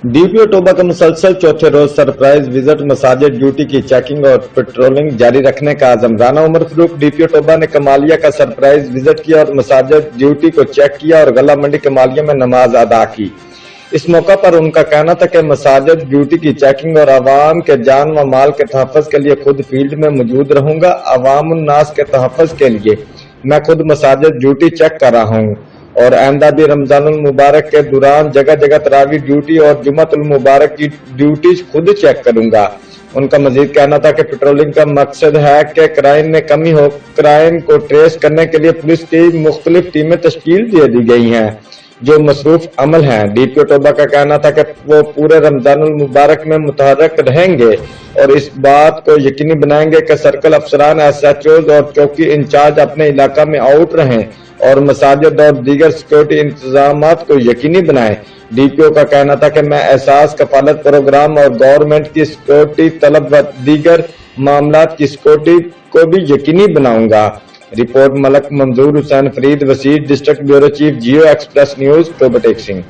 DPO Toba का मुसलसल चौथे रोज सरप्राइज विजिट, मसाजिद ड्यूटी की चेकिंग और पेट्रोलिंग जारी रखने का आजम। राना उमर फारूक डीपीओ टोबा ने कमालिया का सरप्राइज विजिट किया और मसाजिद ड्यूटी को चेक किया और गला मंडी कमालिया में नमाज अदा की। इस मौका पर उनका कहना था कि मसाजिद ड्यूटी की चेकिंग और अवाम के जान व माल के तहफ़्फ़ुज़ के लिए खुद फील्ड में मौजूद रहूंगा। अवामुन्नास के तहफ़्फ़ुज़ के लिए मैं खुद मसाजिद ड्यूटी चेक कर रहा हूँ और आइंदा भी रमजानुल मुबारक के दौरान जगह जगह तरावी ड्यूटी और जुम्मतुल मुबारक की ड्यूटीज खुद चेक करूंगा। उनका मजीद कहना था कि पेट्रोलिंग का मकसद है कि क्राइम में कमी हो। क्राइम को ट्रेस करने के लिए पुलिस की मुख्तलिफ टीमें तश्कील दे दी गई हैं जो मसरूफ अमल हैं। डीपीओ टोबा का कहना था कि वो पूरे रमजानुल मुबारक में मुतहर्रिक रहेंगे और इस बात को यकीनी बनाएंगे कि सर्कल अफसरान, SHOs और चौकी इंचार्ज अपने इलाका में आउट रहें और मसाजिद और दीगर सिक्योरिटी इंतजामात को यकीनी बनाएं। डीपीओ का कहना था कि मैं एहसास कफालत प्रोग्राम और गवर्नमेंट की सिक्योरिटी तलब व दीगर मामलात की सिक्योरिटी को भी यकीनी बनाऊंगा। Report Malak Manzoor Hussain Farid, Wasir, district bureau chief, Geo express news, Toba Tek Singh.